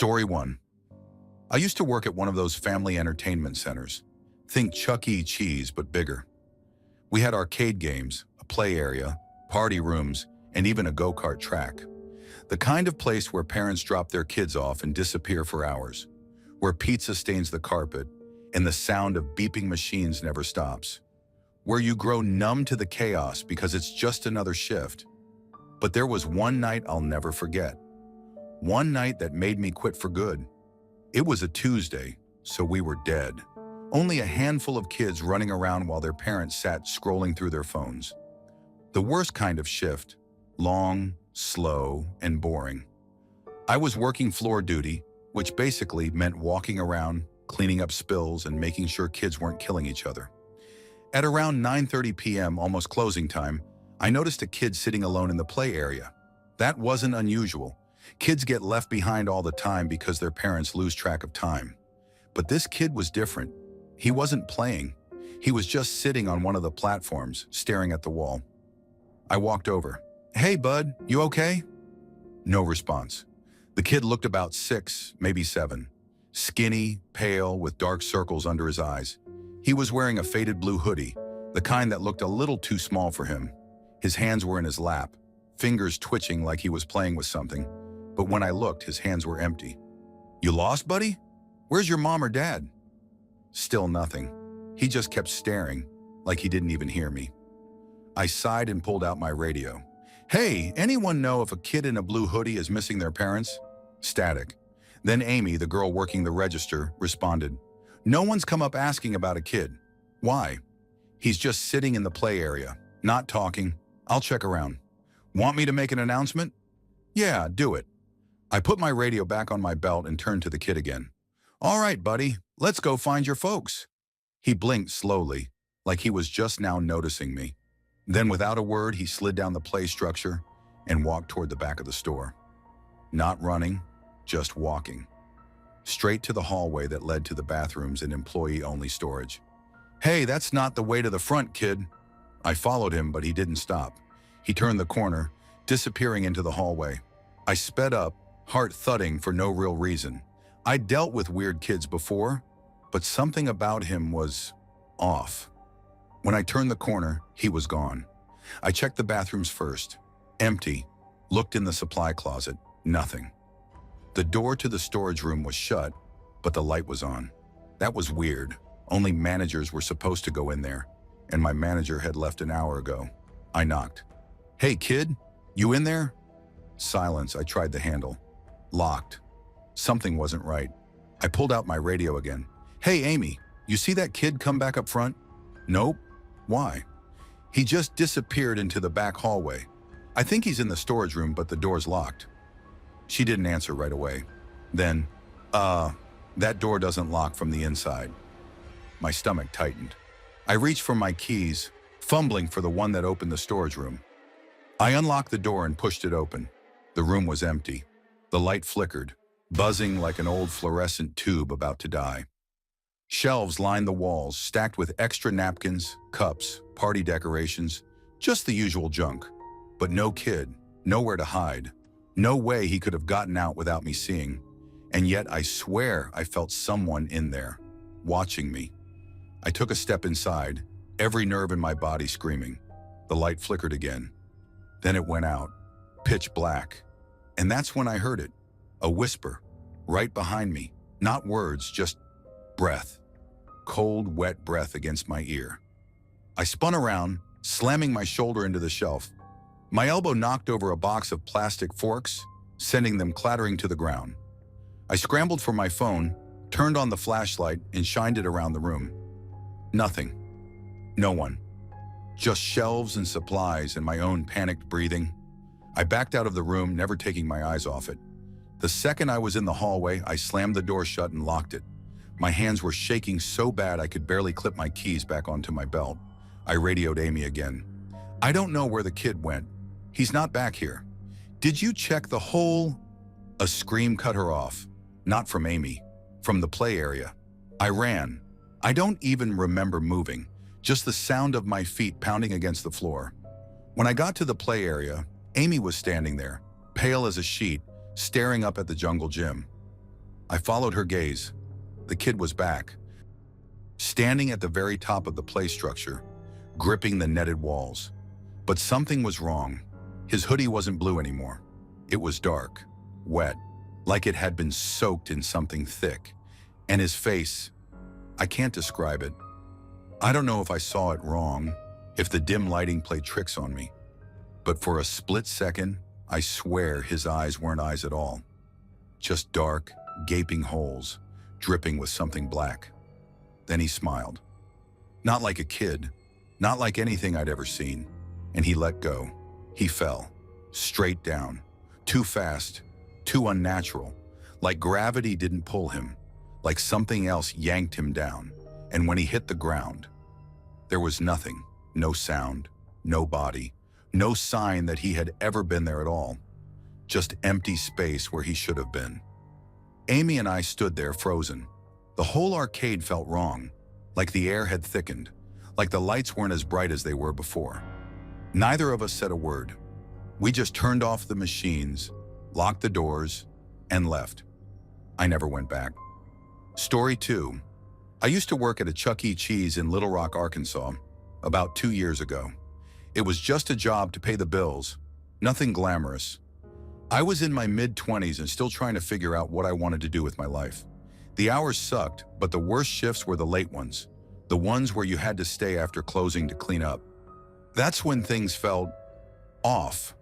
Story 1. I used to work at one of those family entertainment centers. Think Chuck E. Cheese, but bigger. We had arcade games, a play area, party rooms, and even a go-kart track. The kind of place where parents drop their kids off and disappear for hours, where pizza stains the carpet and the sound of beeping machines never stops, where you grow numb to the chaos because it's just another shift. But there was one night I'll never forget. One night that made me quit for good. It was a Tuesday, so we were dead. Only a handful of kids running around while their parents sat scrolling through their phones. The worst kind of shift, long, slow, and boring. I was working floor duty, which basically meant walking around, cleaning up spills, and making sure kids weren't killing each other. At around 9:30 p.m., almost closing time, I noticed a kid sitting alone in the play area. That wasn't unusual. Kids get left behind all the time because their parents lose track of time. But this kid was different. He wasn't playing. He was just sitting on one of the platforms, staring at the wall. I walked over. "Hey, bud, you okay?" No response. The kid looked about 6, maybe 7. Skinny, pale, with dark circles under his eyes. He was wearing a faded blue hoodie, the kind that looked a little too small for him. His hands were in his lap, fingers twitching like he was playing with something. But when I looked, his hands were empty. "You lost, buddy? Where's your mom or dad?" Still nothing. He just kept staring, like he didn't even hear me. I sighed and pulled out my radio. "Hey, anyone know if a kid in a blue hoodie is missing their parents?" Static. Then Amy, the girl working the register, responded. "No one's come up asking about a kid. Why?" "He's just sitting in the play area, not talking. I'll check around." "Want me to make an announcement?" "Yeah, do it." I put my radio back on my belt and turned to the kid again. "All right, buddy, let's go find your folks." He blinked slowly, like he was just now noticing me. Then without a word, he slid down the play structure and walked toward the back of the store. Not running, just walking. Straight to the hallway that led to the bathrooms and employee-only storage. "Hey, that's not the way to the front, kid." I followed him, but he didn't stop. He turned the corner, disappearing into the hallway. I sped up, heart thudding for no real reason. I'd dealt with weird kids before, but something about him was off. When I turned the corner, he was gone. I checked the bathrooms first. Empty. Looked in the supply closet. Nothing. The door to the storage room was shut, but the light was on. That was weird. Only managers were supposed to go in there, and my manager had left an hour ago. I knocked. "Hey, kid, you in there?" Silence. I tried the handle. Locked. Something wasn't right. I pulled out my radio again. "Hey, Amy, you see that kid come back up front?" "Nope." "Why?" "He just disappeared into the back hallway. I think he's in the storage room, but the door's locked." She didn't answer right away. Then, that door doesn't lock from the inside." My stomach tightened. I reached for my keys, fumbling for the one that opened the storage room. I unlocked the door and pushed it open. The room was empty. The light flickered, buzzing like an old fluorescent tube about to die. Shelves lined the walls, stacked with extra napkins, cups, party decorations, just the usual junk. But no kid, nowhere to hide. No way he could have gotten out without me seeing. And yet I swear I felt someone in there, watching me. I took a step inside, every nerve in my body screaming. The light flickered again. Then it went out, pitch black. And that's when I heard it, a whisper, right behind me. Not words, just breath. Cold, wet breath against my ear. I spun around, slamming my shoulder into the shelf. My elbow knocked over a box of plastic forks, sending them clattering to the ground. I scrambled for my phone, turned on the flashlight, and shined it around the room. Nothing. No one. Just shelves and supplies and my own panicked breathing. I backed out of the room, never taking my eyes off it. The second I was in the hallway, I slammed the door shut and locked it. My hands were shaking so bad I could barely clip my keys back onto my belt. I radioed Amy again. "I don't know where the kid went. He's not back here. Did you check the whole—" A scream cut her off. Not from Amy, from the play area. I ran. I don't even remember moving, just the sound of my feet pounding against the floor. When I got to the play area, Amy was standing there, pale as a sheet, staring up at the jungle gym. I followed her gaze. The kid was back, standing at the very top of the play structure, gripping the netted walls. But something was wrong. His hoodie wasn't blue anymore. It was dark, wet, like it had been soaked in something thick. And his face, I can't describe it. I don't know if I saw it wrong, if the dim lighting played tricks on me. But for a split second, I swear his eyes weren't eyes at all. Just dark, gaping holes, dripping with something black. Then he smiled. Not like a kid, not like anything I'd ever seen. And he let go. He fell, straight down, too fast, too unnatural, like gravity didn't pull him, like something else yanked him down. And when he hit the ground, there was nothing, no sound, no body, no sign that he had ever been there at all. Just empty space where he should have been. Amy and I stood there frozen. The whole arcade felt wrong, like the air had thickened, like the lights weren't as bright as they were before. Neither of us said a word. We just turned off the machines, locked the doors, and left. I never went back. Story 2. I used to work at a Chuck E. Cheese in Little Rock, Arkansas, about 2 years ago. It was just a job to pay the bills, nothing glamorous. I was in my mid-20s and still trying to figure out what I wanted to do with my life. The hours sucked, but the worst shifts were the late ones, the ones where you had to stay after closing to clean up. That's when things felt off.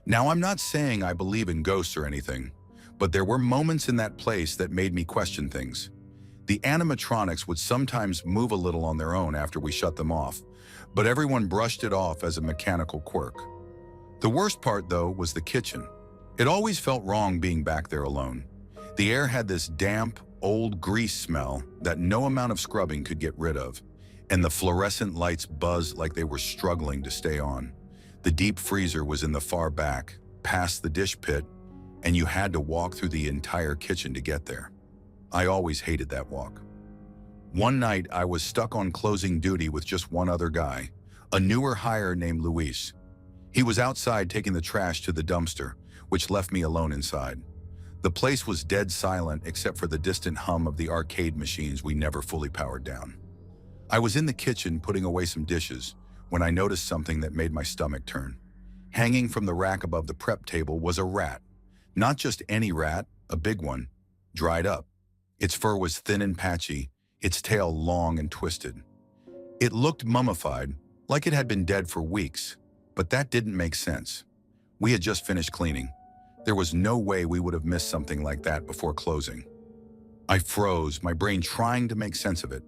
Now, I'm not saying I believe in ghosts or anything, but there were moments in that place that made me question things. The animatronics would sometimes move a little on their own after we shut them off, but everyone brushed it off as a mechanical quirk. The worst part, though, was the kitchen. It always felt wrong being back there alone. The air had this damp, old grease smell that no amount of scrubbing could get rid of, and the fluorescent lights buzzed like they were struggling to stay on. The deep freezer was in the far back, past the dish pit, and you had to walk through the entire kitchen to get there. I always hated that walk. One night, I was stuck on closing duty with just one other guy, a newer hire named Luis. He was outside taking the trash to the dumpster, which left me alone inside. The place was dead silent except for the distant hum of the arcade machines we never fully powered down. I was in the kitchen putting away some dishes when I noticed something that made my stomach turn. Hanging from the rack above the prep table was a rat. Not just any rat, a big one, dried up. Its fur was thin and patchy, its tail long and twisted. It looked mummified, like it had been dead for weeks, but that didn't make sense. We had just finished cleaning. There was no way we would have missed something like that before closing. I froze, my brain trying to make sense of it.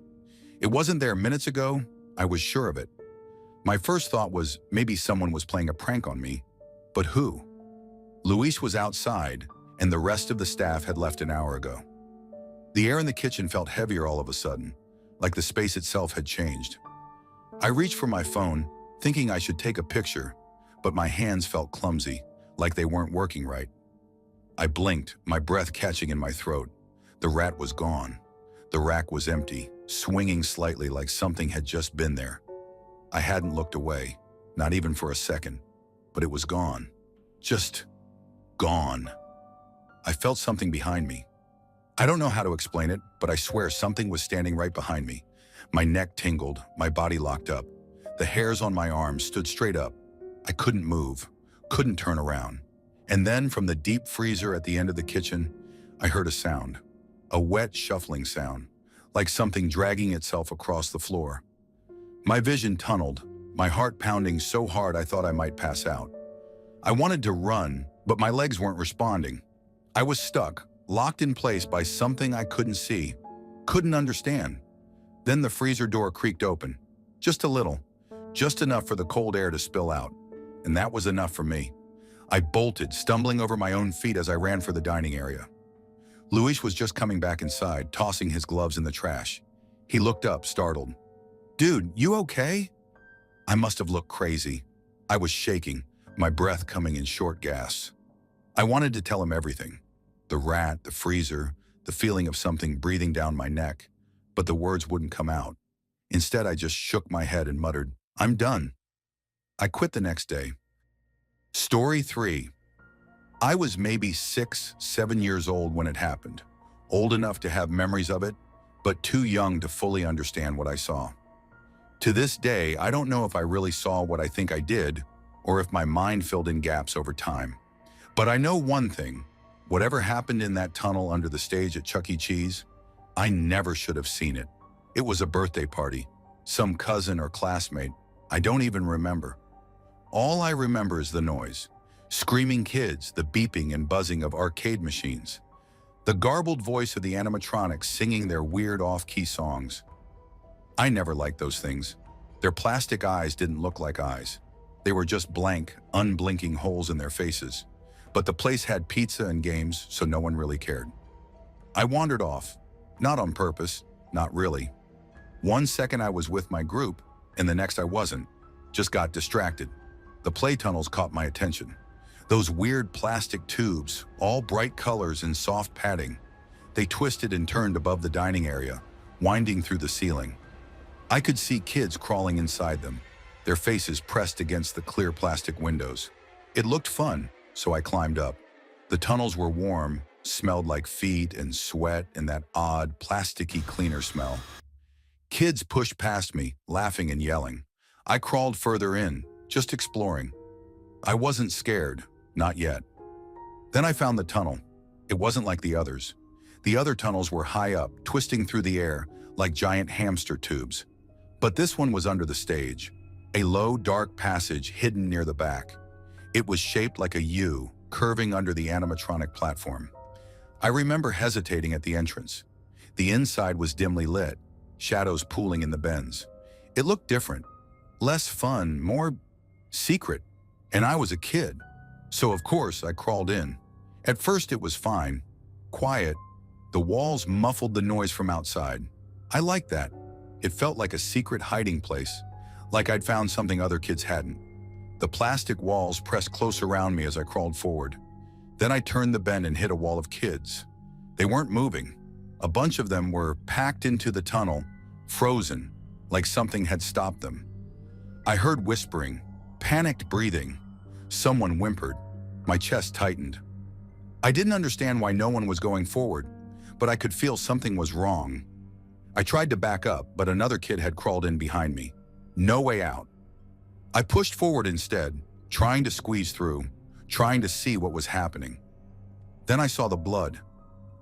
It wasn't there minutes ago, I was sure of it. My first thought was maybe someone was playing a prank on me, but who? Luis was outside, and the rest of the staff had left an hour ago. The air in the kitchen felt heavier all of a sudden, like the space itself had changed. I reached for my phone, thinking I should take a picture, but my hands felt clumsy, like they weren't working right. I blinked, my breath catching in my throat. The rat was gone. The rack was empty, swinging slightly like something had just been there. I hadn't looked away, not even for a second, but it was gone. Just gone. I felt something behind me. I don't know how to explain it, but I swear something was standing right behind me. My neck tingled, my body locked up. The hairs on my arms stood straight up. I couldn't move, couldn't turn around. And then from the deep freezer at the end of the kitchen, I heard a sound. A wet, shuffling sound, like something dragging itself across the floor. My vision tunneled, my heart pounding so hard I thought I might pass out. I wanted to run, but my legs weren't responding. I was stuck, locked in place by something I couldn't see, couldn't understand. Then the freezer door creaked open, just a little, just enough for the cold air to spill out, and that was enough for me. I bolted, stumbling over my own feet as I ran for the dining area. Luis was just coming back inside, tossing his gloves in the trash. He looked up, startled. "Dude, you okay?" I must have looked crazy. I was shaking, my breath coming in short gasps. I wanted to tell him everything. The rat, the freezer, the feeling of something breathing down my neck, but the words wouldn't come out. Instead, I just shook my head and muttered, "I'm done." I quit the next day. Story 3. I was maybe 6, 7 years old when it happened. old enough to have memories of it, but too young to fully understand what I saw. To this day, I don't know if I really saw what I think I did, or if my mind filled in gaps over time. But I know one thing: whatever happened in that tunnel under the stage at Chuck E. Cheese, I never should have seen it. It was a birthday party, some cousin or classmate, I don't even remember. All I remember is the noise, screaming kids, the beeping and buzzing of arcade machines, the garbled voice of the animatronics singing their weird off-key songs. I never liked those things. Their plastic eyes didn't look like eyes. They were just blank, unblinking holes in their faces. But the place had pizza and games, so no one really cared. I wandered off, not on purpose, not really. One second I was with my group, and the next I wasn't, just got distracted. The play tunnels caught my attention. Those weird plastic tubes, all bright colors and soft padding. They twisted and turned above the dining area, winding through the ceiling. I could see kids crawling inside them, their faces pressed against the clear plastic windows. It looked fun, so I climbed up. The tunnels were warm, smelled like feet and sweat and that odd, plasticky cleaner smell. Kids pushed past me, laughing and yelling. I crawled further in, just exploring. I wasn't scared, not yet. Then I found the tunnel. It wasn't like the others. The other tunnels were high up, twisting through the air like giant hamster tubes. But this one was under the stage, a low, dark passage hidden near the back. It was shaped like a U, curving under the animatronic platform. I remember hesitating at the entrance. The inside was dimly lit, shadows pooling in the bends. It looked different, less fun, more secret. And I was a kid, so of course I crawled in. At first it was fine, quiet. The walls muffled the noise from outside. I liked that. It felt like a secret hiding place, like I'd found something other kids hadn't. The plastic walls pressed close around me as I crawled forward. Then I turned the bend and hit a wall of kids. They weren't moving. A bunch of them were packed into the tunnel, frozen, like something had stopped them. I heard whispering, panicked breathing. Someone whimpered. My chest tightened. I didn't understand why no one was going forward, but I could feel something was wrong. I tried to back up, but another kid had crawled in behind me. No way out. I pushed forward instead, trying to squeeze through, trying to see what was happening. Then I saw the blood.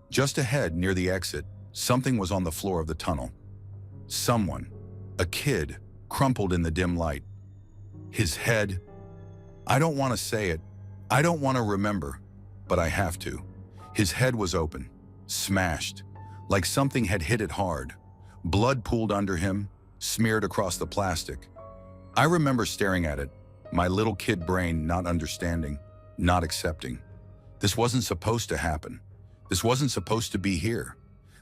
Just ahead, near the exit, something was on the floor of the tunnel. Someone, a kid, crumpled in the dim light. His head, I don't want to say it, I don't want to remember, but I have to. His head was open, smashed, like something had hit it hard. Blood pooled under him, smeared across the plastic. I remember staring at it, my little kid brain not understanding, not accepting. This wasn't supposed to happen. This wasn't supposed to be here.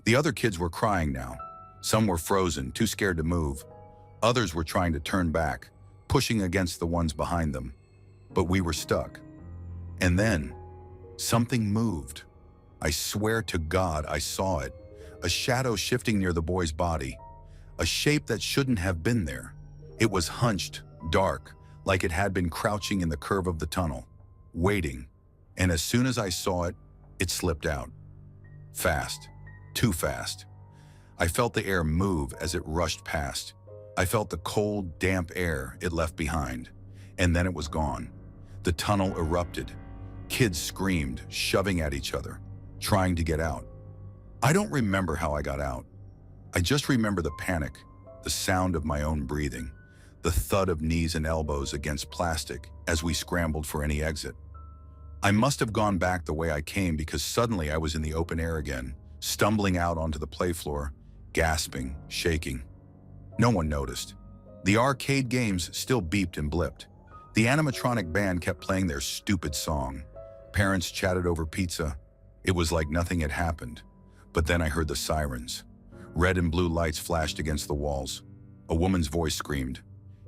The other kids were crying now. Some were frozen, too scared to move. Others were trying to turn back, pushing against the ones behind them. But we were stuck. And then, something moved. I swear to God I saw it. A shadow shifting near the boy's body. A shape that shouldn't have been there. It was hunched, dark, like it had been crouching in the curve of the tunnel, waiting. And as soon as I saw it, it slipped out. Fast. Too fast. I felt the air move as it rushed past. I felt the cold, damp air it left behind. And then it was gone. The tunnel erupted. Kids screamed, shoving at each other, trying to get out. I don't remember how I got out. I just remember the panic, the sound of my own breathing, the thud of knees and elbows against plastic as we scrambled for any exit. I must have gone back the way I came because suddenly I was in the open air again, stumbling out onto the playfloor, gasping, shaking. No one noticed. The arcade games still beeped and blipped. The animatronic band kept playing their stupid song. Parents chatted over pizza. It was like nothing had happened. But then I heard the sirens. Red and blue lights flashed against the walls. A woman's voice screamed.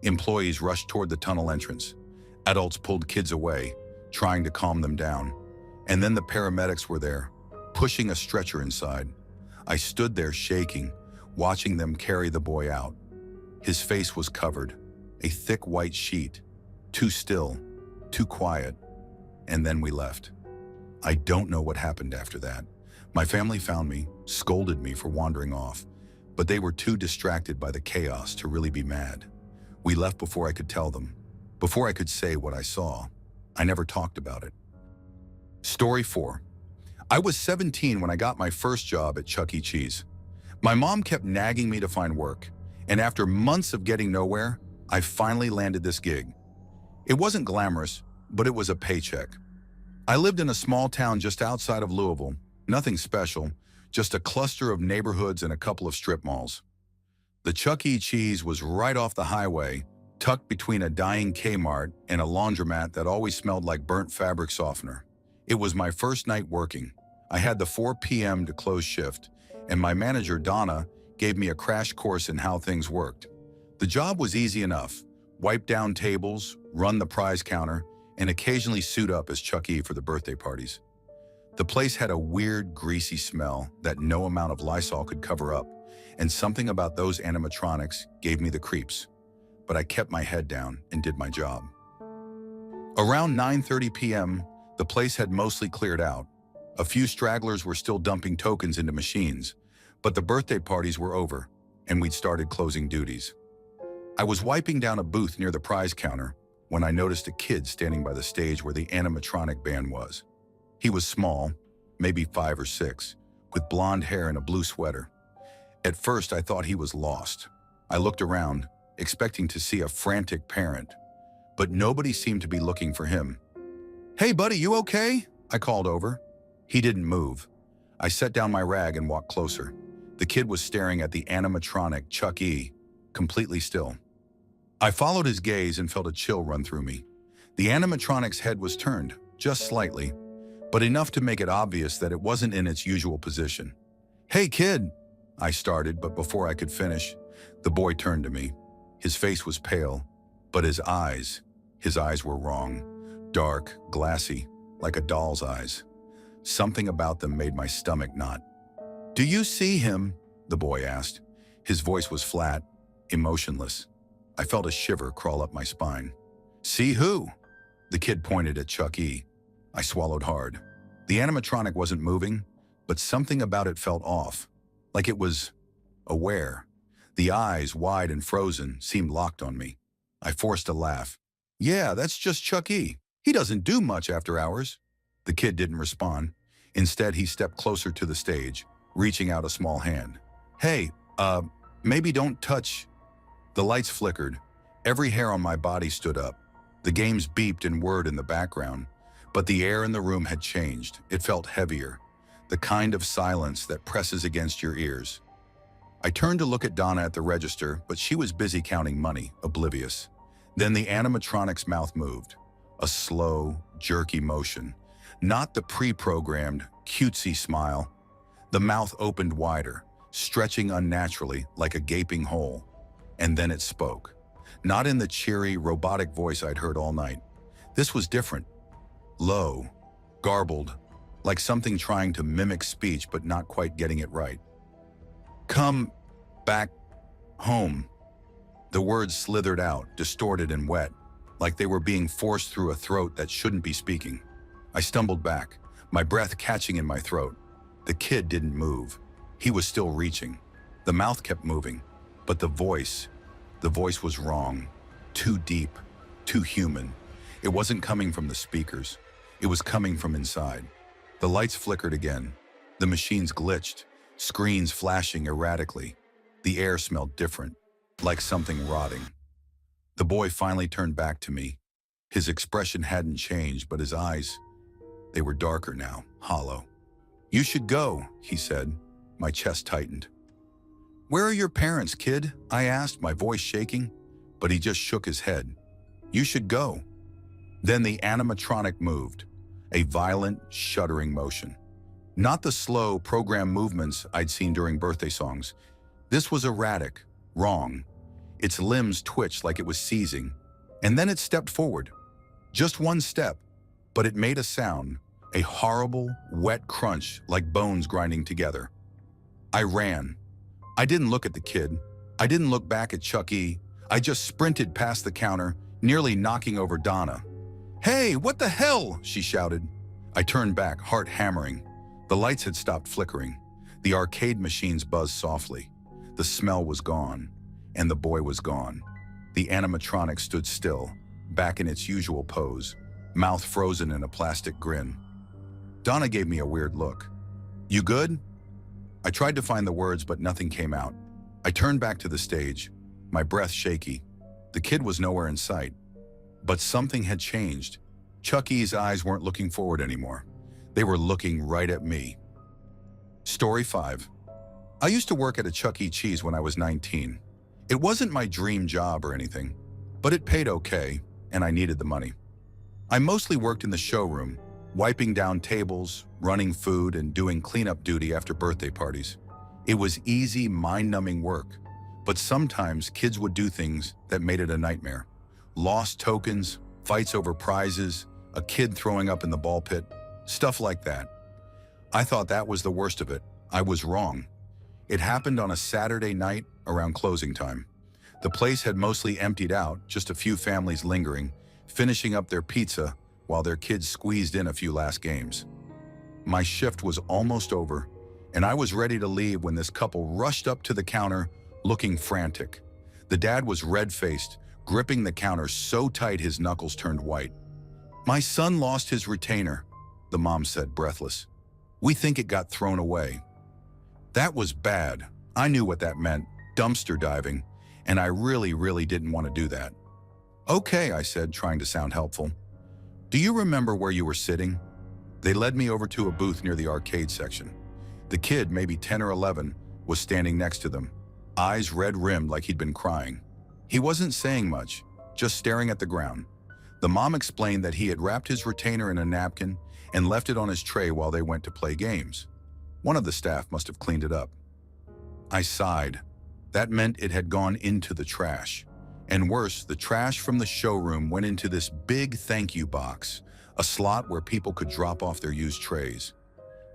Employees rushed toward the tunnel entrance. Adults pulled kids away, trying to calm them down. And then the paramedics were there, pushing a stretcher inside. I stood there shaking, watching them carry the boy out. His face was covered, a thick white sheet, too still, too quiet. And then we left. I don't know what happened after that. My family found me, scolded me for wandering off, but they were too distracted by the chaos to really be mad. We left before I could tell them, before I could say what I saw. I never talked about it. Story 4. I was 17 when I got my first job at Chuck E. Cheese. My mom kept nagging me to find work, and after months of getting nowhere, I finally landed this gig. It wasn't glamorous, but it was a paycheck. I lived in a small town just outside of Louisville, nothing special, just a cluster of neighborhoods and a couple of strip malls. The Chuck E. Cheese was right off the highway, tucked between a dying Kmart and a laundromat that always smelled like burnt fabric softener. It was my first night working. I had the 4 p.m. to close shift, and my manager, Donna, gave me a crash course in how things worked. The job was easy enough: wipe down tables, run the prize counter, and occasionally suit up as Chuck E. for the birthday parties. The place had a weird, greasy smell that no amount of Lysol could cover up, and something about those animatronics gave me the creeps. But I kept my head down and did my job. Around 9:30 p.m., the place had mostly cleared out. A few stragglers were still dumping tokens into machines, but the birthday parties were over, and we'd started closing duties. I was wiping down a booth near the prize counter when I noticed a kid standing by the stage where the animatronic band was. He was small, maybe 5 or 6, with blonde hair and a blue sweater. At first, I thought he was lost. I looked around, expecting to see a frantic parent, but nobody seemed to be looking for him. "Hey, buddy, you okay?" I called over. He didn't move. I set down my rag and walked closer. The kid was staring at the animatronic Chuck E., completely still. I followed his gaze and felt a chill run through me. The animatronic's head was turned, just slightly, but enough to make it obvious that it wasn't in its usual position. "Hey, kid," I started, but before I could finish, the boy turned to me. His face was pale, but his eyes were wrong. Dark, glassy, like a doll's eyes. Something about them made my stomach knot. "Do you see him?" the boy asked. His voice was flat, emotionless. I felt a shiver crawl up my spine. "See who?" The kid pointed at Chuck E. I swallowed hard. The animatronic wasn't moving, but something about it felt off, like it was aware. The eyes, wide and frozen, seemed locked on me. I forced a laugh. "Yeah, that's just Chuck E. He doesn't do much after hours." The kid didn't respond. Instead, he stepped closer to the stage, reaching out a small hand. "Hey, maybe don't touch." The lights flickered. Every hair on my body stood up. The games beeped and whirred in the background, but the air in the room had changed. It felt heavier, the kind of silence that presses against your ears. I turned to look at Donna at the register, but she was busy counting money, oblivious. Then the animatronic's mouth moved, a slow, jerky motion, not the pre-programmed, cutesy smile. The mouth opened wider, stretching unnaturally like a gaping hole. And then it spoke, not in the cheery, robotic voice I'd heard all night. This was different. Low, garbled, like something trying to mimic speech but not quite getting it right. "Come back home." The words slithered out, distorted and wet, like they were being forced through a throat that shouldn't be speaking. I stumbled back, my breath catching in my throat. The kid didn't move. He was still reaching. The mouth kept moving, but the voice was wrong. Too deep, too human. It wasn't coming from the speakers. It was coming from inside. The lights flickered again. The machines glitched, screens flashing erratically. The air smelled different, like something rotting. The boy finally turned back to me. His expression hadn't changed, but his eyes, they were darker now, hollow. "You should go," he said. My chest tightened. "Where are your parents, kid?" I asked, my voice shaking, but he just shook his head. "You should go." Then the animatronic moved, a violent, shuddering motion. Not the slow, programmed movements I'd seen during birthday songs. This was erratic, wrong. Its limbs twitched like it was seizing, and then it stepped forward. Just one step, but it made a sound, a horrible, wet crunch like bones grinding together. I ran. I didn't look at the kid. I didn't look back at Chuck E. I just sprinted past the counter, nearly knocking over Donna. "Hey, what the hell?" she shouted. I turned back, heart hammering. The lights had stopped flickering. The arcade machines buzzed softly. The smell was gone, and the boy was gone. The animatronic stood still, back in its usual pose, mouth frozen in a plastic grin. Donna gave me a weird look. "You good?" I tried to find the words, but nothing came out. I turned back to the stage, my breath shaky. The kid was nowhere in sight. But something had changed. Chucky's eyes weren't looking forward anymore. They were looking right at me. Story 5. I used to work at a Chuck E. Cheese when I was 19. It wasn't my dream job or anything, but it paid okay, and I needed the money. I mostly worked in the showroom, wiping down tables, running food, and doing cleanup duty after birthday parties. It was easy, mind-numbing work, but sometimes kids would do things that made it a nightmare. Lost tokens, fights over prizes, a kid throwing up in the ball pit, stuff like that. I thought that was the worst of it. I was wrong. It happened on a Saturday night around closing time. The place had mostly emptied out, just a few families lingering, finishing up their pizza while their kids squeezed in a few last games. My shift was almost over, and I was ready to leave when this couple rushed up to the counter looking frantic. The dad was red-faced, gripping the counter so tight his knuckles turned white. "My son lost his retainer," the mom said, breathless. "We think it got thrown away." That was bad. I knew what that meant, dumpster diving, and I really didn't want to do that. "Okay," I said, trying to sound helpful. "Do you remember where you were sitting?" They led me over to a booth near the arcade section. The kid, maybe 10 or 11, was standing next to them, eyes red-rimmed like he'd been crying. He wasn't saying much, just staring at the ground. The mom explained that he had wrapped his retainer in a napkin and left it on his tray while they went to play games. One of the staff must have cleaned it up. I sighed. That meant it had gone into the trash. And worse, the trash from the showroom went into this big thank you box, a slot where people could drop off their used trays.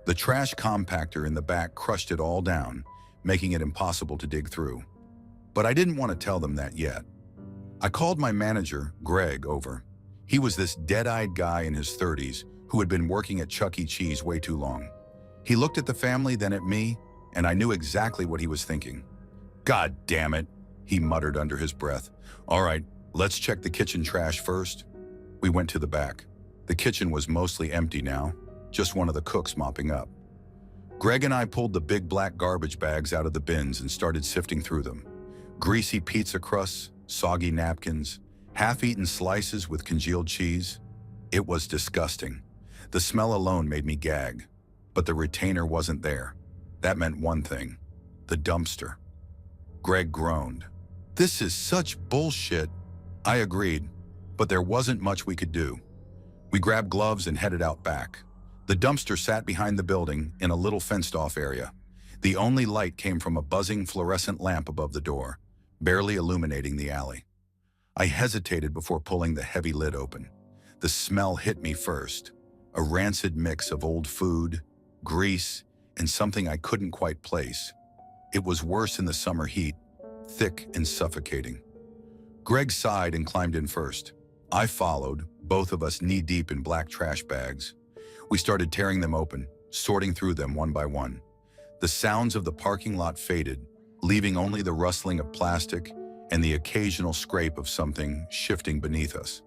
The trash compactor in the back crushed it all down, making it impossible to dig through. But I didn't want to tell them that yet. I called my manager, Greg, over. He was this dead-eyed guy in his 30s who had been working at Chuck E. Cheese way too long. He looked at the family, then at me, and I knew exactly what he was thinking. "God damn it," he muttered under his breath. "All right, let's check the kitchen trash first." We went to the back. The kitchen was mostly empty now, just one of the cooks mopping up. Greg and I pulled the big black garbage bags out of the bins and started sifting through them. Greasy pizza crusts, soggy napkins, half-eaten slices with congealed cheese. It was disgusting. The smell alone made me gag. But the retainer wasn't there. That meant one thing: the dumpster. Greg groaned. "This is such bullshit." I agreed, but there wasn't much we could do. We grabbed gloves and headed out back. The dumpster sat behind the building in a little fenced-off area. The only light came from a buzzing fluorescent lamp above the door, barely illuminating the alley. I hesitated before pulling the heavy lid open. The smell hit me first, a rancid mix of old food, grease, and something I couldn't quite place. It was worse in the summer heat, thick and suffocating. Greg sighed and climbed in first. I followed, both of us knee-deep in black trash bags. We started tearing them open, sorting through them one by one. The sounds of the parking lot faded, leaving only the rustling of plastic and the occasional scrape of something shifting beneath us.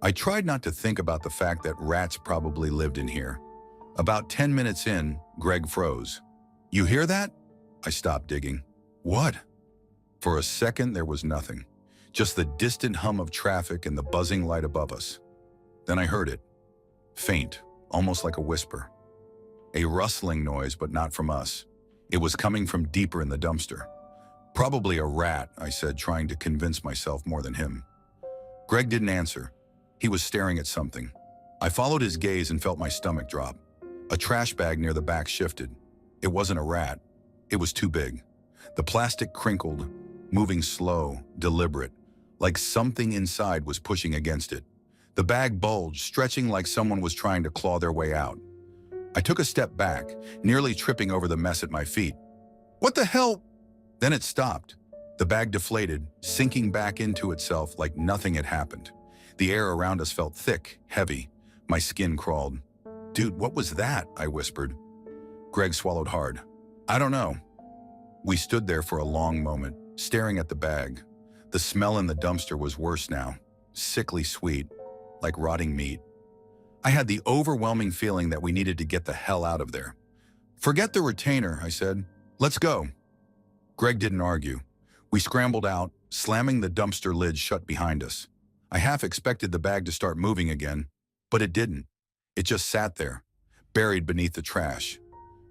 I tried not to think about the fact that rats probably lived in here. About 10 minutes in, Greg froze. "You hear that?" I stopped digging. "What?" For a second, there was nothing. Just the distant hum of traffic and the buzzing light above us. Then I heard it. Faint, almost like a whisper. A rustling noise, but not from us. It was coming from deeper in the dumpster. "Probably a rat," I said, trying to convince myself more than him. Greg didn't answer. He was staring at something. I followed his gaze and felt my stomach drop. A trash bag near the back shifted. It wasn't a rat. It was too big. The plastic crinkled, moving slow, deliberate, like something inside was pushing against it. The bag bulged, stretching like someone was trying to claw their way out. I took a step back, nearly tripping over the mess at my feet. "What the hell?" Then it stopped. The bag deflated, sinking back into itself like nothing had happened. The air around us felt thick, heavy. My skin crawled. "Dude, what was that?" I whispered. Greg swallowed hard. I don't know. We stood there for a long moment, staring at the bag. The smell in the dumpster was worse now, sickly sweet, like rotting meat. I had the overwhelming feeling that we needed to get the hell out of there. Forget the retainer, I said. Let's go. Greg didn't argue. We scrambled out, slamming the dumpster lid shut behind us. I half expected the bag to start moving again, but it didn't. It just sat there, buried beneath the trash.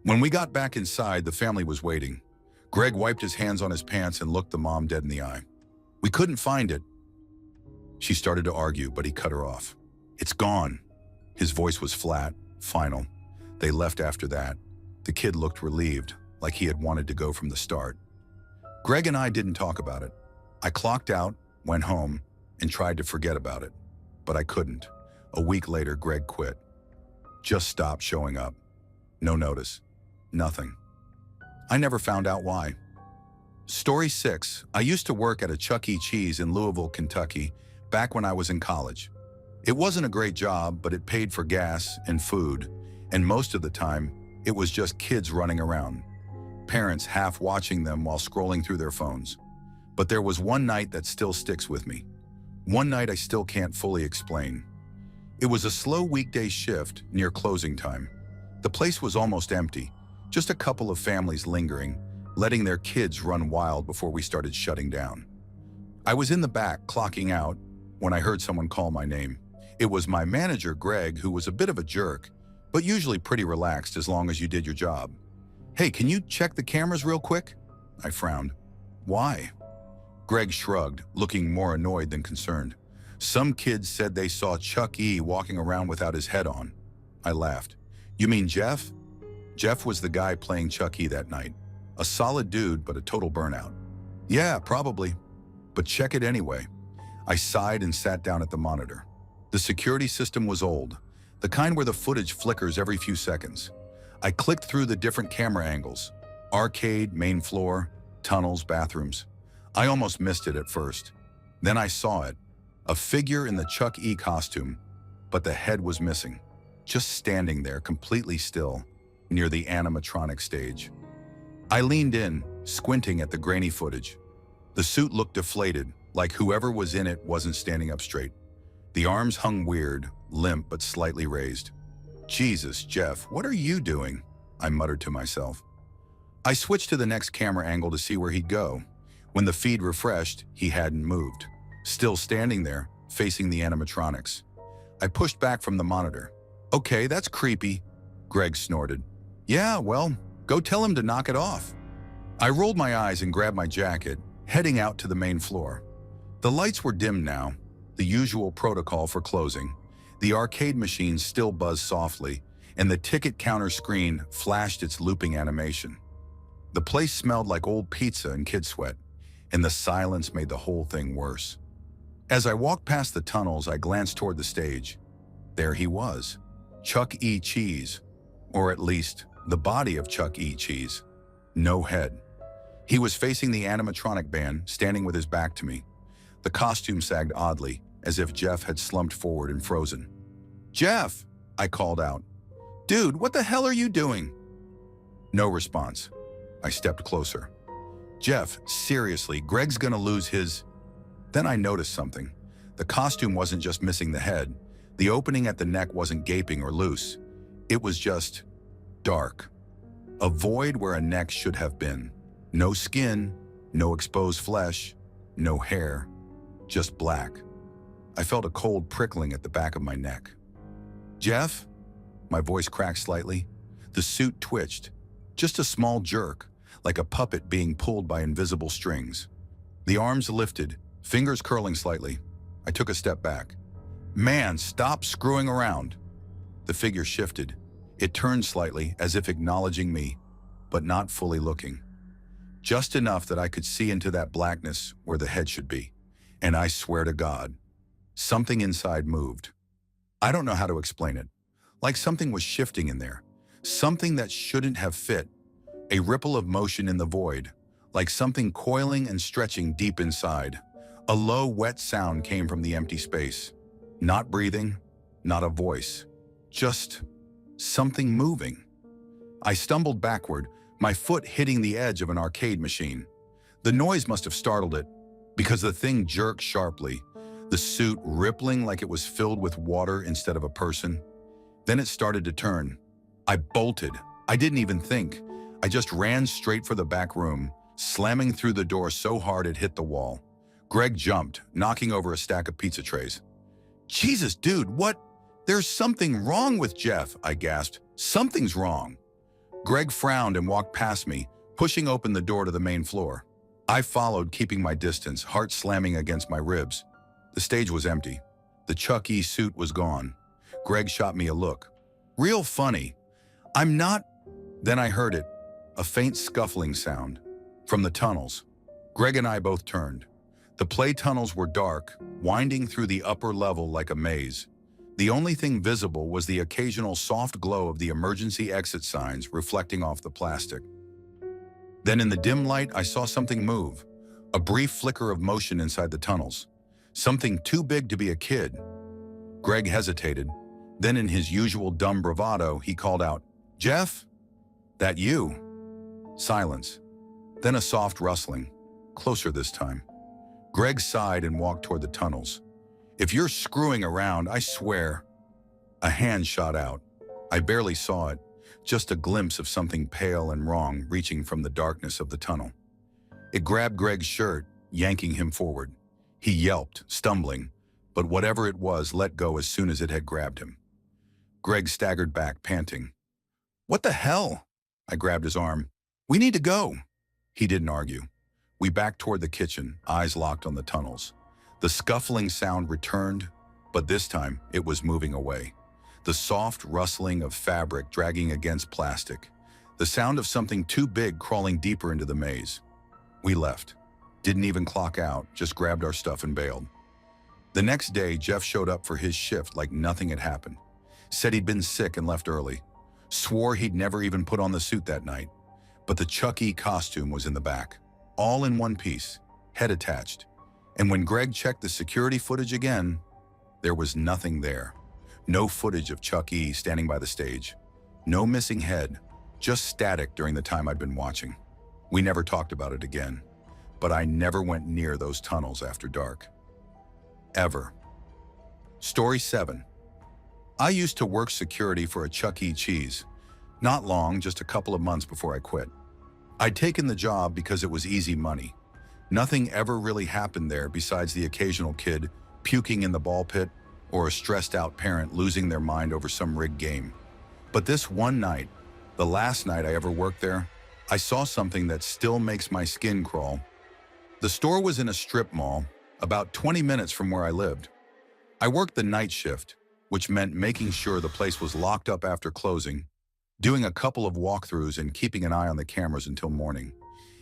When we got back inside, the family was waiting. Greg wiped his hands on his pants and looked the mom dead in the eye. We couldn't find it. She started to argue, but he cut her off. It's gone. His voice was flat, final. They left after that. The kid looked relieved, like he had wanted to go from the start. Greg and I didn't talk about it. I clocked out, went home, and tried to forget about it. But I couldn't. A week later, Greg quit. Just stopped showing up. No notice. Nothing. I never found out why. Story 6. I used to work at a Chuck E. Cheese in Louisville, Kentucky, back when I was in college. It wasn't a great job, but it paid for gas and food, and most of the time, it was just kids running around, parents half watching them while scrolling through their phones. But there was one night that still sticks with me. One night I still can't fully explain. It was a slow weekday shift near closing time. The place was almost empty, just a couple of families lingering, letting their kids run wild before we started shutting down. I was in the back clocking out when I heard someone call my name. It was my manager, Greg, who was a bit of a jerk, but usually pretty relaxed as long as you did your job. Hey, can you check the cameras real quick? I frowned. Why? Greg shrugged, looking more annoyed than concerned. Some kids said they saw Chuck E. walking around without his head on. I laughed. You mean Jeff? Jeff was the guy playing Chuck E. that night. A solid dude, but a total burnout. Yeah, probably. But check it anyway. I sighed and sat down at the monitor. The security system was old, the kind where the footage flickers every few seconds. I clicked through the different camera angles. Arcade, main floor, tunnels, bathrooms. I almost missed it at first. Then I saw it. A figure in the Chuck E. costume, but the head was missing. Just standing there, completely still, near the animatronic stage. I leaned in, squinting at the grainy footage. The suit looked deflated, like whoever was in it wasn't standing up straight. The arms hung weird, limp but slightly raised. Jesus, Jeff, what are you doing? I muttered to myself. I switched to the next camera angle to see where he'd go. When the feed refreshed, he hadn't moved. Still standing there, facing the animatronics. I pushed back from the monitor. Okay, that's creepy, Greg snorted. Yeah, well, go tell him to knock it off. I rolled my eyes and grabbed my jacket, heading out to the main floor. The lights were dim now, the usual protocol for closing. The arcade machines still buzzed softly, and the ticket counter screen flashed its looping animation. The place smelled like old pizza and kid sweat, and the silence made the whole thing worse. As I walked past the tunnels, I glanced toward the stage. There he was, Chuck E. Cheese, or at least the body of Chuck E. Cheese. No head. He was facing the animatronic band, standing with his back to me. The costume sagged oddly, as if Jeff had slumped forward and frozen. Jeff, I called out. Dude, what the hell are you doing? No response. I stepped closer. Jeff, seriously, Greg's gonna lose his... Then I noticed something. The costume wasn't just missing the head. The opening at the neck wasn't gaping or loose. It was just dark. A void where a neck should have been. No skin, no exposed flesh, no hair, just black. I felt a cold prickling at the back of my neck. Jeff? My voice cracked slightly. The suit twitched. Just a small jerk, like a puppet being pulled by invisible strings. The arms lifted, fingers curling slightly. I took a step back. Man, stop screwing around. The figure shifted. It turned slightly, as if acknowledging me, but not fully looking. Just enough that I could see into that blackness where the head should be. And I swear to God, something inside moved. I don't know how to explain it. Like something was shifting in there. Something that shouldn't have fit. A ripple of motion in the void. Like something coiling and stretching deep inside. A low, wet sound came from the empty space. Not breathing, not a voice. Just something moving. I stumbled backward, my foot hitting the edge of an arcade machine. The noise must have startled it, because the thing jerked sharply, the suit rippling like it was filled with water instead of a person. Then it started to turn. I bolted. I didn't even think. I just ran straight for the back room, slamming through the door so hard it hit the wall. Greg jumped, knocking over a stack of pizza trays. "Jesus, dude, what? There's something wrong with Jeff," I gasped. "Something's wrong." Greg frowned and walked past me, pushing open the door to the main floor. I followed, keeping my distance, heart slamming against my ribs. The stage was empty. The Chuck E. suit was gone. Greg shot me a look. "Real funny. I'm not—" Then I heard it, a faint scuffling sound. From the tunnels. Greg and I both turned. The play tunnels were dark, winding through the upper level like a maze. The only thing visible was the occasional soft glow of the emergency exit signs reflecting off the plastic. Then in the dim light, I saw something move, a brief flicker of motion inside the tunnels. Something too big to be a kid. Greg hesitated. Then in his usual dumb bravado, he called out, "Jeff? That you?" Silence. Then a soft rustling, closer this time. Greg sighed and walked toward the tunnels. "If you're screwing around, I swear." A hand shot out. I barely saw it, just a glimpse of something pale and wrong reaching from the darkness of the tunnel. It grabbed Greg's shirt, yanking him forward. He yelped, stumbling, but whatever it was let go as soon as it had grabbed him. Greg staggered back, panting. "What the hell?" I grabbed his arm. "We need to go." He didn't argue. We backed toward the kitchen, eyes locked on the tunnels. The scuffling sound returned, but this time it was moving away. The soft rustling of fabric dragging against plastic. The sound of something too big crawling deeper into the maze. We left. Didn't even clock out, just grabbed our stuff and bailed. The next day, Jeff showed up for his shift like nothing had happened. Said he'd been sick and left early. Swore he'd never even put on the suit that night. But the Chuck E. costume was in the back. All in one piece, head attached. And when Greg checked the security footage again, there was nothing there. No footage of Chuck E. standing by the stage. No missing head, just static during the time I'd been watching. We never talked about it again, but I never went near those tunnels after dark. Ever. Story 7. I used to work security for a Chuck E. Cheese. Not long, just a couple of months before I quit. I'd taken the job because it was easy money. Nothing ever really happened there besides the occasional kid puking in the ball pit or a stressed-out parent losing their mind over some rigged game. But this one night, the last night I ever worked there, I saw something that still makes my skin crawl. The store was in a strip mall, about 20 minutes from where I lived. I worked the night shift, which meant making sure the place was locked up after closing, doing a couple of walkthroughs and keeping an eye on the cameras until morning.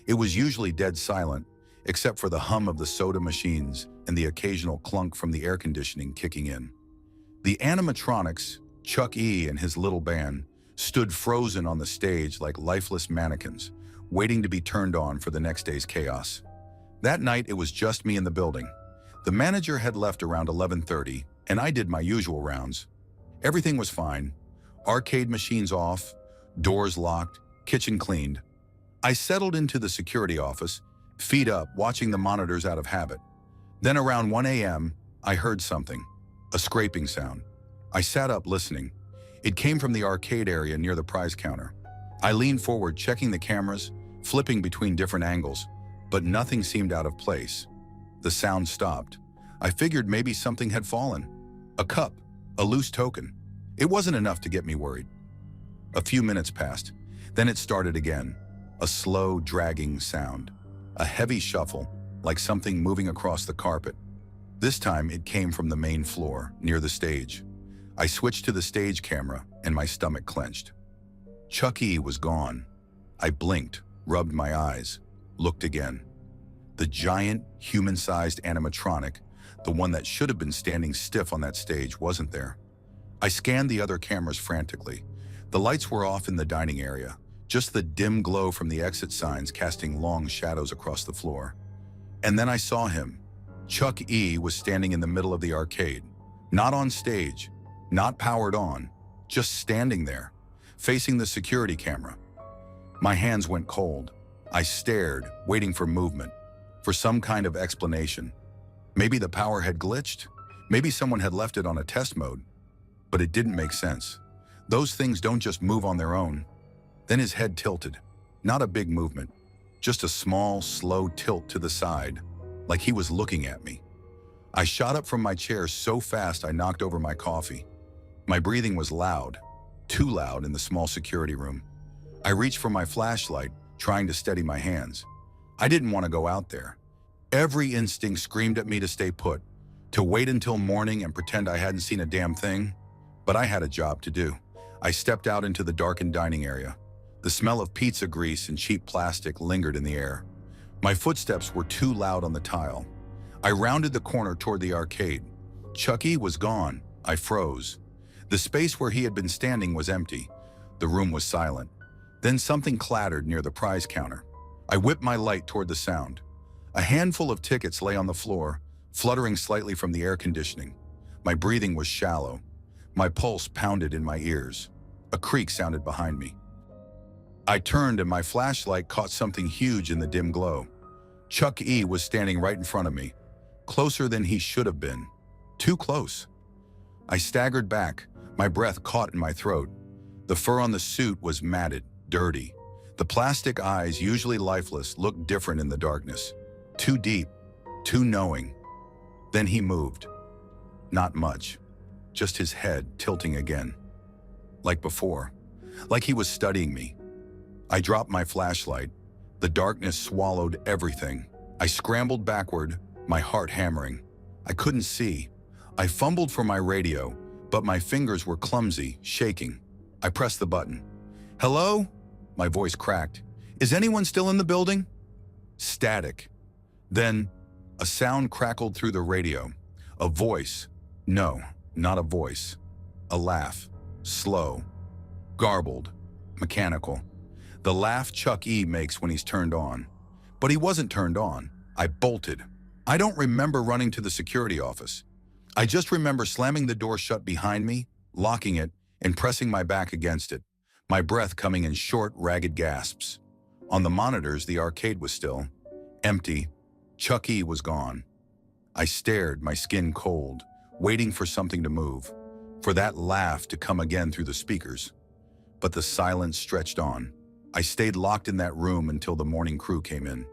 It was usually dead silent, except for the hum of the soda machines and the occasional clunk from the air conditioning kicking in. The animatronics, Chuck E. and his little band, stood frozen on the stage like lifeless mannequins, waiting to be turned on for the next day's chaos. That night, it was just me in the building. The manager had left around 11:30, and I did my usual rounds. Everything was fine. Arcade machines off, doors locked, kitchen cleaned. I settled into the security office, feet up, watching the monitors out of habit. Then around 1 a.m., I heard something, a scraping sound. I sat up listening. It came from the arcade area near the prize counter. I leaned forward, checking the cameras, flipping between different angles, but nothing seemed out of place. The sound stopped. I figured maybe something had fallen. A cup, a loose token. It wasn't enough to get me worried. A few minutes passed. Then it started again. A slow, dragging sound. A heavy shuffle, like something moving across the carpet. This time it came from the main floor, near the stage. I switched to the stage camera, and my stomach clenched. Chuck E. was gone. I blinked, rubbed my eyes, looked again. The giant, human-sized animatronic, the one that should have been standing stiff on that stage, wasn't there. I scanned the other cameras frantically. The lights were off in the dining area, just the dim glow from the exit signs casting long shadows across the floor. And then I saw him. Chuck E. was standing in the middle of the arcade. Not on stage, not powered on, just standing there. facing the security camera. My hands went cold. I stared, waiting for movement, for some kind of explanation. Maybe the power had glitched. Maybe someone had left it on a test mode. But it didn't make sense. Those things don't just move on their own. Then his head tilted. Not a big movement, just a small, slow tilt to the side, like he was looking at me. I shot up from my chair so fast I knocked over my coffee. My breathing was loud, too loud in the small security room. I reached for my flashlight, trying to steady my hands. I didn't want to go out there. Every instinct screamed at me to stay put, to wait until morning and pretend I hadn't seen a damn thing. But I had a job to do. I stepped out into the darkened dining area. The smell of pizza grease and cheap plastic lingered in the air. My footsteps were too loud on the tile. I rounded the corner toward the arcade. Chucky was gone. I froze. The space where he had been standing was empty. The room was silent. Then something clattered near the prize counter. I whipped my light toward the sound. A handful of tickets lay on the floor, fluttering slightly from the air conditioning. My breathing was shallow. My pulse pounded in my ears. A creak sounded behind me. I turned and my flashlight caught something huge in the dim glow. Chuck E. was standing right in front of me, closer than he should have been. Too close. I staggered back, my breath caught in my throat. The fur on the suit was matted, dirty. The plastic eyes, usually lifeless, looked different in the darkness. Too deep, too knowing. Then he moved. Not much, just his head tilting again. Like before, like he was studying me. I dropped my flashlight. The darkness swallowed everything. I scrambled backward, my heart hammering. I couldn't see. I fumbled for my radio, but my fingers were clumsy, shaking. I pressed the button. "Hello?" My voice cracked. "Is anyone still in the building?" Static. Then, a sound crackled through the radio. A voice. No, not a voice. A laugh. Slow. Garbled. Mechanical. The laugh Chuck E. makes when he's turned on. But he wasn't turned on. I bolted. I don't remember running to the security office. I just remember slamming the door shut behind me, locking it, and pressing my back against it, my breath coming in short, ragged gasps. On the monitors, the arcade was still, empty. Chuck E. was gone. I stared, my skin cold, waiting for something to move, for that laugh to come again through the speakers. But the silence stretched on. I stayed locked in that room until the morning crew came in.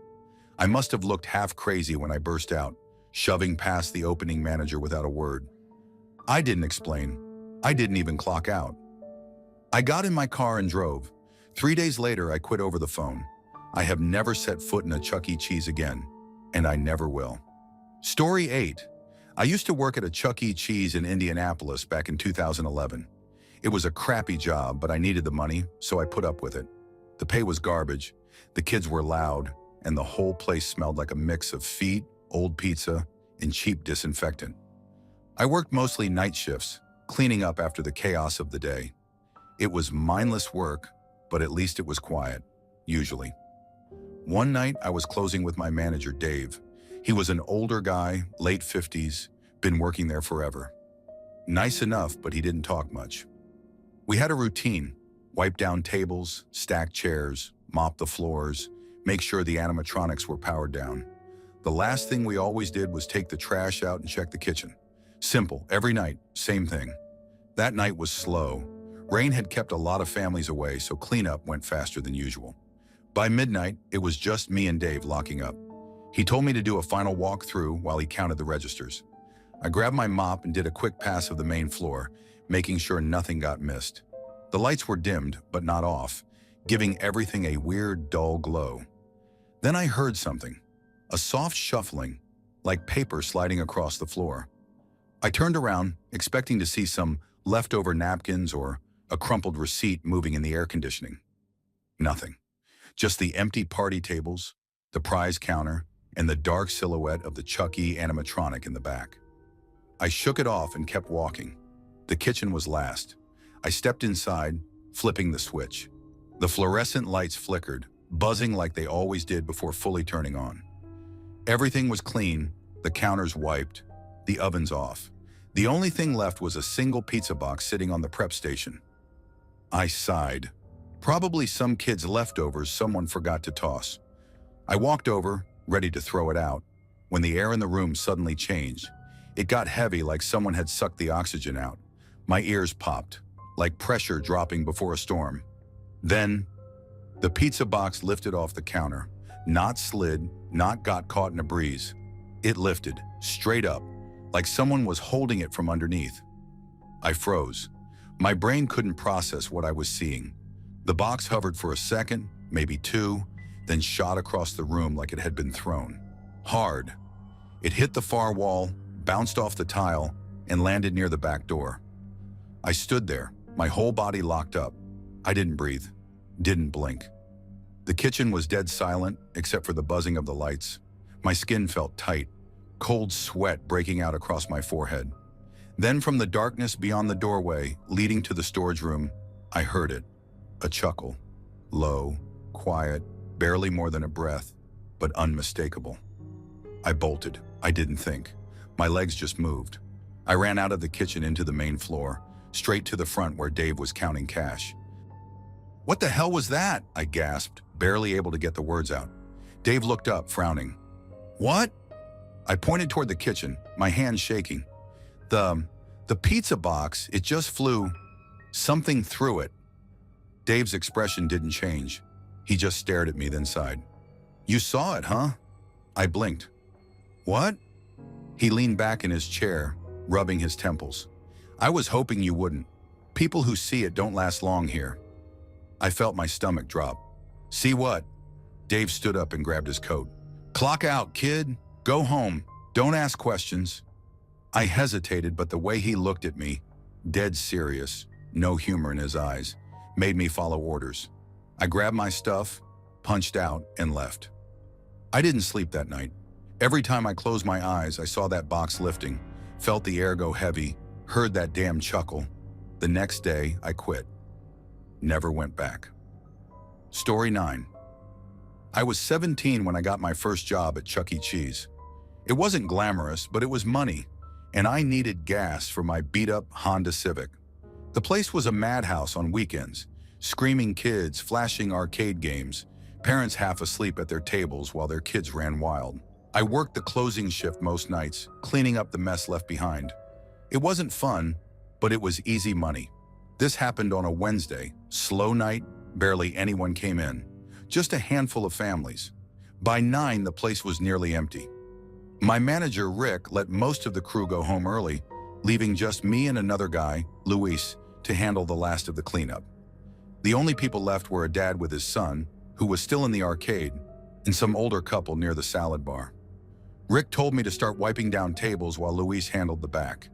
I must have looked half crazy when I burst out, shoving past the opening manager without a word. I didn't explain. I didn't even clock out. I got in my car and drove. 3 days later, I quit over the phone. I have never set foot in a Chuck E. Cheese again, and I never will. Story 8. I used to work at a Chuck E. Cheese in Indianapolis back in 2011. It was a crappy job, but I needed the money, so I put up with it. The pay was garbage, the kids were loud, and the whole place smelled like a mix of feet, old pizza, and cheap disinfectant. I worked mostly night shifts, cleaning up after the chaos of the day. It was mindless work, but at least it was quiet, usually. One night, I was closing with my manager, Dave. He was an older guy, late 50s, been working there forever. Nice enough, but he didn't talk much. We had a routine: wipe down tables, stack chairs, mop the floors, make sure the animatronics were powered down. The last thing we always did was take the trash out and check the kitchen. Simple, every night, same thing. That night was slow. Rain had kept a lot of families away, so cleanup went faster than usual. By midnight, it was just me and Dave locking up. He told me to do a final walk-through while he counted the registers. I grabbed my mop and did a quick pass of the main floor, making sure nothing got missed. The lights were dimmed, but not off, giving everything a weird, dull glow. Then I heard something, a soft shuffling, like paper sliding across the floor. I turned around, expecting to see some leftover napkins or a crumpled receipt moving in the air conditioning. Nothing. Just the empty party tables, the prize counter, and the dark silhouette of the Chuck E. animatronic in the back. I shook it off and kept walking. The kitchen was last. I stepped inside, flipping the switch. The fluorescent lights flickered, buzzing like they always did before fully turning on. Everything was clean, the counters wiped, the ovens off. The only thing left was a single pizza box sitting on the prep station. I sighed. Probably some kid's leftovers someone forgot to toss. I walked over, ready to throw it out, when the air in the room suddenly changed. It got heavy like someone had sucked the oxygen out. My ears popped, like pressure dropping before a storm. Then, the pizza box lifted off the counter. Not slid, not got caught in a breeze. It lifted, straight up, like someone was holding it from underneath. I froze. My brain couldn't process what I was seeing. The box hovered for a second, maybe two, then shot across the room like it had been thrown. Hard. It hit the far wall, bounced off the tile, and landed near the back door. I stood there, my whole body locked up. I didn't breathe, didn't blink. The kitchen was dead silent, except for the buzzing of the lights. My skin felt tight, cold sweat breaking out across my forehead. Then from the darkness beyond the doorway, leading to the storage room, I heard it. A chuckle. Low, quiet, barely more than a breath, but unmistakable. I bolted. I didn't think. My legs just moved. I ran out of the kitchen into the main floor, straight to the front where Dave was counting cash. "What the hell was that?" I gasped, barely able to get the words out. Dave looked up, frowning. "What?" I pointed toward the kitchen, my hands shaking. The pizza box, it just flew. Something threw it." Dave's expression didn't change. He just stared at me, then sighed. "You saw it, huh?" I blinked. "What?" He leaned back in his chair, rubbing his temples. "I was hoping you wouldn't. People who see it don't last long here." I felt my stomach drop. "See what?" Dave stood up and grabbed his coat. "Clock out, kid. Go home. Don't ask questions." I hesitated, but the way he looked at me, dead serious, no humor in his eyes, made me follow orders. I grabbed my stuff, punched out, and left. I didn't sleep that night. Every time I closed my eyes, I saw that box lifting, felt the air go heavy, heard that damn chuckle. The next day, I quit. Never went back. Story 9. I was 17 when I got my first job at Chuck E. Cheese. It wasn't glamorous, but it was money, and I needed gas for my beat-up Honda Civic. The place was a madhouse on weekends, screaming kids, flashing arcade games, parents half asleep at their tables while their kids ran wild. I worked the closing shift most nights, cleaning up the mess left behind. It wasn't fun, but it was easy money. This happened on a Wednesday, slow night, barely anyone came in. Just a handful of families. By 9, the place was nearly empty. My manager, Rick, let most of the crew go home early, leaving just me and another guy, Luis, to handle the last of the cleanup. The only people left were a dad with his son, who was still in the arcade, and some older couple near the salad bar. Rick told me to start wiping down tables while Luis handled the back.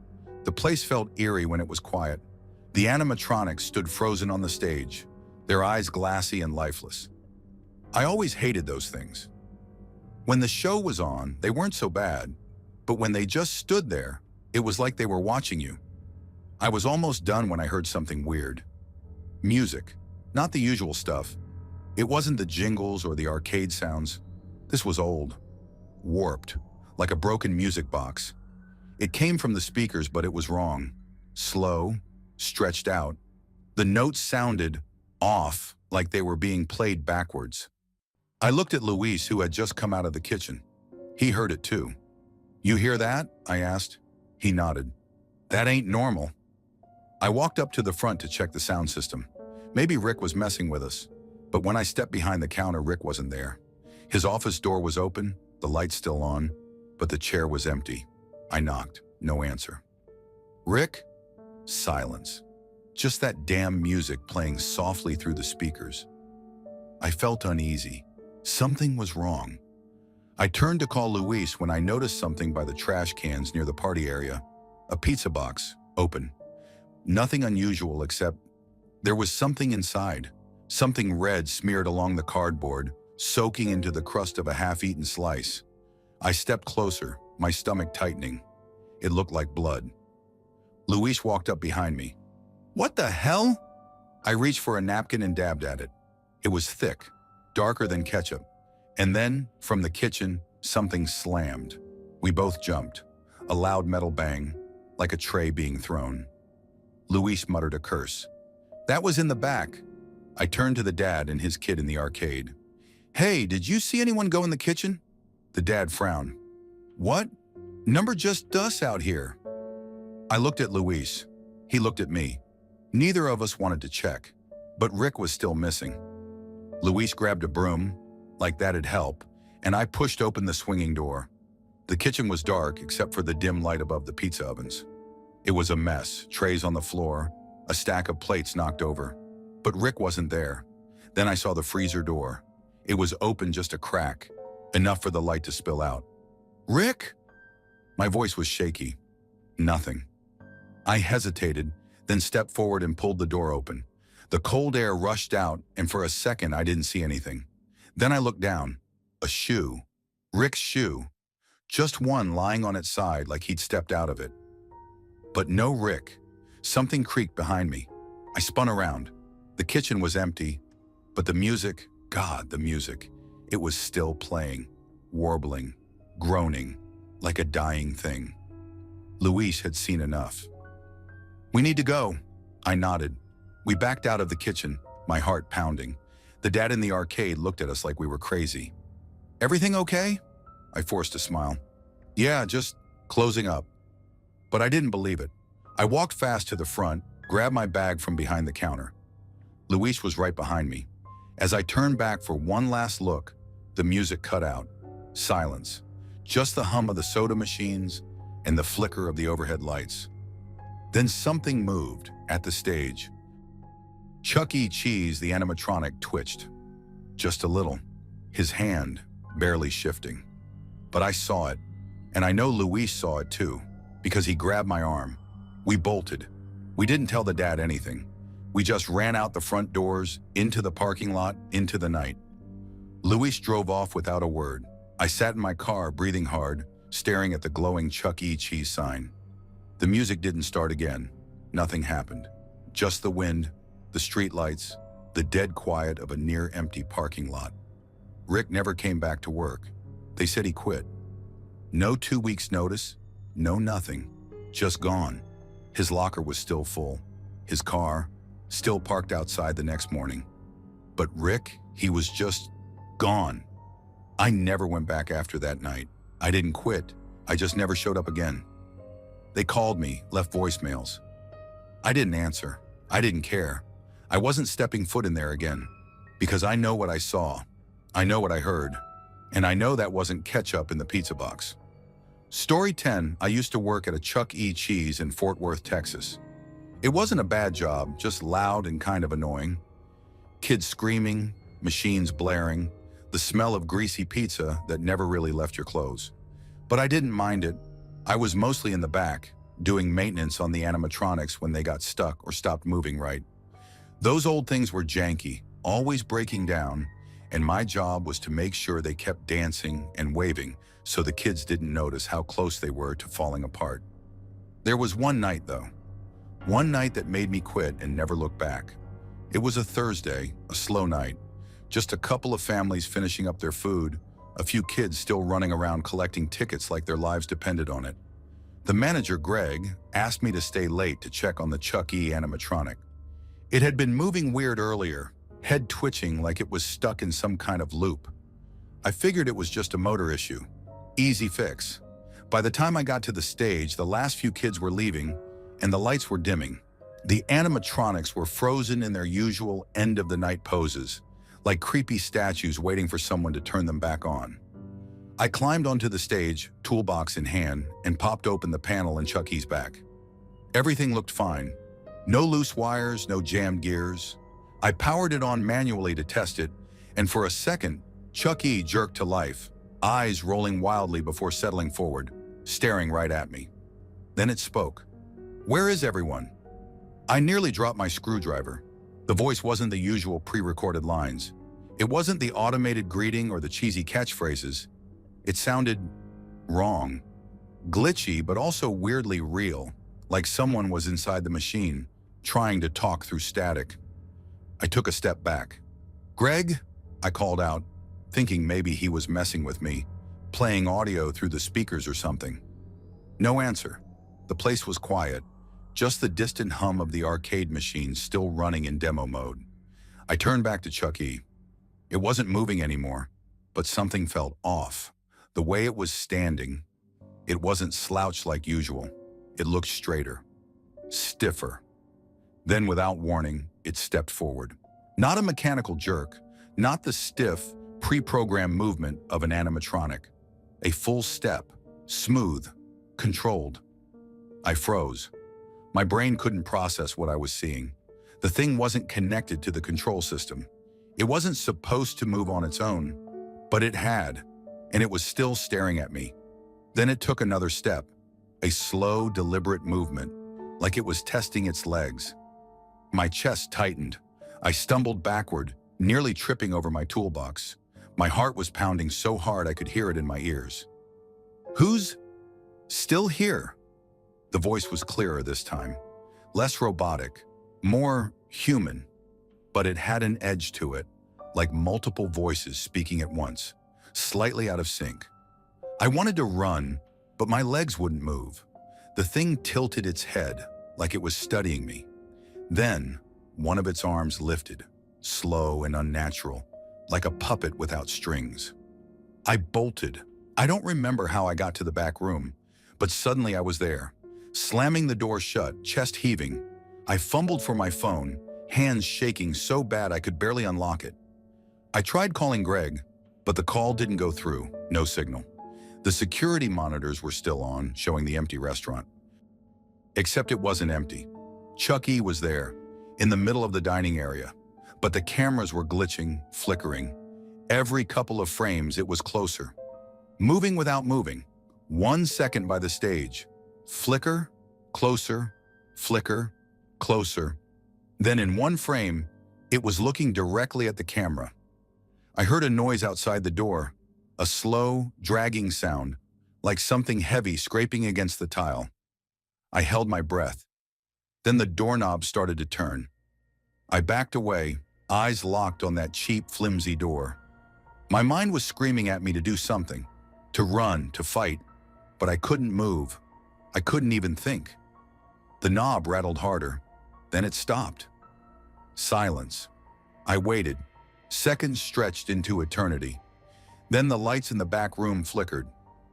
The place felt eerie when it was quiet. The animatronics stood frozen on the stage, their eyes glassy and lifeless. I always hated those things. When the show was on, they weren't so bad, but when they just stood there, it was like they were watching you. I was almost done when I heard something weird. Music, not the usual stuff. It wasn't the jingles or the arcade sounds. This was old, warped, like a broken music box. It came from the speakers, but it was wrong. Slow, stretched out. The notes sounded off, like they were being played backwards. I looked at Luis, who had just come out of the kitchen. He heard it too. "You hear that?" I asked. He nodded. "That ain't normal." I walked up to the front to check the sound system. Maybe Rick was messing with us, but when I stepped behind the counter, Rick wasn't there. His office door was open, the lights still on, but the chair was empty. I knocked, no answer. "Rick?" Silence. Just that damn music playing softly through the speakers. I felt uneasy. Something was wrong. I turned to call Luis when I noticed something by the trash cans near the party area. A pizza box, open. Nothing unusual except there was something inside. Something red smeared along the cardboard, soaking into the crust of a half-eaten slice. I stepped closer, my stomach tightening. It looked like blood. Luis walked up behind me. "What the hell?" I reached for a napkin and dabbed at it. It was thick, darker than ketchup. And then, from the kitchen, something slammed. We both jumped. A loud metal bang, like a tray being thrown. Luis muttered a curse. That was in the back. I turned to the dad and his kid in the arcade. Hey, did you see anyone go in the kitchen? The dad frowned. What? Number just us out here. I looked at Luis. He looked at me. Neither of us wanted to check, but Rick was still missing. Luis grabbed a broom, like that'd help, and I pushed open the swinging door. The kitchen was dark except for the dim light above the pizza ovens. It was a mess, trays on the floor, a stack of plates knocked over. But Rick wasn't there. Then I saw the freezer door. It was open just a crack, enough for the light to spill out. Rick? My voice was shaky. Nothing. I hesitated, then stepped forward and pulled the door open. The cold air rushed out, and for a second I didn't see anything. Then I looked down. A shoe. Rick's shoe. Just one lying on its side like he'd stepped out of it. But no Rick. Something creaked behind me. I spun around. The kitchen was empty, but the music, God, the music, it was still playing, warbling, groaning, like a dying thing. Luis had seen enough. We need to go. I nodded. We backed out of the kitchen, my heart pounding. The dad in the arcade looked at us like we were crazy. Everything okay? I forced a smile. Yeah, just closing up. But I didn't believe it. I walked fast to the front, grabbed my bag from behind the counter. Luis was right behind me. As I turned back for one last look, the music cut out. Silence. Just the hum of the soda machines and the flicker of the overhead lights. Then something moved at the stage. Chuck E. Cheese, the animatronic, twitched. Just a little. His hand barely shifting. But I saw it, and I know Luis saw it too, because he grabbed my arm. We bolted. We didn't tell the dad anything. We just ran out the front doors, into the parking lot, into the night. Luis drove off without a word. I sat in my car, breathing hard, staring at the glowing Chuck E. Cheese sign. The music didn't start again. Nothing happened. Just the wind, the streetlights, the dead quiet of a near-empty parking lot. Rick never came back to work. They said he quit. No 2 weeks' notice, no nothing, just gone. His locker was still full. His car, still parked outside the next morning. But Rick, he was just gone. I never went back after that night. I didn't quit. I just never showed up again. They called me, left voicemails. I didn't answer. I didn't care. I wasn't stepping foot in there again. Because I know what I saw. I know what I heard. And I know that wasn't ketchup in the pizza box. Story 10, I used to work at a Chuck E. Cheese in Fort Worth, Texas. It wasn't a bad job, just loud and kind of annoying. Kids screaming, machines blaring, the smell of greasy pizza that never really left your clothes. But I didn't mind it. I was mostly in the back, doing maintenance on the animatronics when they got stuck or stopped moving right. Those old things were janky, always breaking down, and my job was to make sure they kept dancing and waving so the kids didn't notice how close they were to falling apart. There was one night, though. One night that made me quit and never look back. It was a Thursday, a slow night. Just a couple of families finishing up their food, a few kids still running around collecting tickets like their lives depended on it. The manager, Greg, asked me to stay late to check on the Chuck E. animatronic. It had been moving weird earlier, head twitching like it was stuck in some kind of loop. I figured it was just a motor issue. Easy fix. By the time I got to the stage, the last few kids were leaving, and the lights were dimming. The animatronics were frozen in their usual end-of-the-night poses, like creepy statues waiting for someone to turn them back on. I climbed onto the stage, toolbox in hand, and popped open the panel in Chuck E.'s back. Everything looked fine. No loose wires, no jammed gears. I powered it on manually to test it, and for a second, Chuck E. jerked to life, eyes rolling wildly before settling forward, staring right at me. Then it spoke. "Where is everyone?" I nearly dropped my screwdriver. The voice wasn't the usual pre-recorded lines. It wasn't the automated greeting or the cheesy catchphrases. It sounded wrong, glitchy, but also weirdly real, like someone was inside the machine, trying to talk through static. I took a step back. "Greg?" I called out, thinking maybe he was messing with me, playing audio through the speakers or something. No answer. The place was quiet. just the distant hum of the arcade machine still running in demo mode. I turned back to Chucky. It wasn't moving anymore, but something felt off. The way it was standing, it wasn't slouched like usual. It looked straighter, stiffer. Then, without warning, it stepped forward. Not a mechanical jerk, not the stiff, pre-programmed movement of an animatronic. A full step, smooth, controlled. I froze. My brain couldn't process what I was seeing. The thing wasn't connected to the control system. It wasn't supposed to move on its own, but it had, and it was still staring at me. Then it took another step, a slow, deliberate movement, like it was testing its legs. My chest tightened. I stumbled backward, nearly tripping over my toolbox. My heart was pounding so hard I could hear it in my ears. "Who's still here?" The voice was clearer this time, less robotic, more human, but it had an edge to it, like multiple voices speaking at once, slightly out of sync. I wanted to run, but my legs wouldn't move. The thing tilted its head, like it was studying me. Then, one of its arms lifted, slow and unnatural, like a puppet without strings. I bolted. I don't remember how I got to the back room, but suddenly I was there, slamming the door shut, chest heaving. I fumbled for my phone, hands shaking so bad I could barely unlock it. I tried calling Greg, but the call didn't go through, no signal. The security monitors were still on, showing the empty restaurant. Except it wasn't empty. Chucky was there, in the middle of the dining area, but the cameras were glitching, flickering. Every couple of frames it was closer. Moving without moving. 1 second by the stage. Flicker, closer, flicker, closer. Then in one frame, it was looking directly at the camera. I heard a noise outside the door, a slow, dragging sound, like something heavy scraping against the tile. I held my breath. Then the doorknob started to turn. I backed away, eyes locked on that cheap, flimsy door. My mind was screaming at me to do something, to run, to fight, but I couldn't move. I couldn't even think. The knob rattled harder, then it stopped. Silence. I waited. Seconds stretched into eternity. Then the lights in the back room flickered.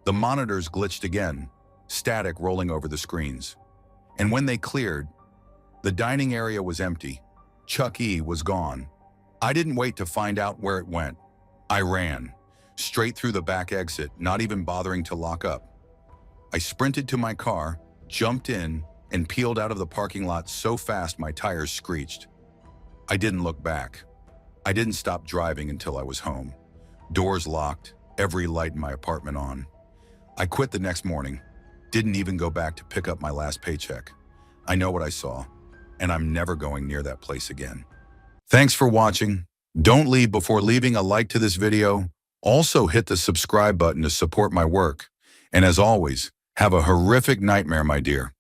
The monitors glitched again, static rolling over the screens. And when they cleared, the dining area was empty. Chucky was gone. I didn't wait to find out where it went. I ran, straight through the back exit, not even bothering to lock up. I sprinted to my car, jumped in, and peeled out of the parking lot so fast my tires screeched. I didn't look back. I didn't stop driving until I was home. Doors locked, every light in my apartment on. I quit the next morning, didn't even go back to pick up my last paycheck. I know what I saw, and I'm never going near that place again. Thanks for watching. Don't leave before leaving a like to this video. Also hit the subscribe button to support my work. And as always, have a horrific nightmare, my dear.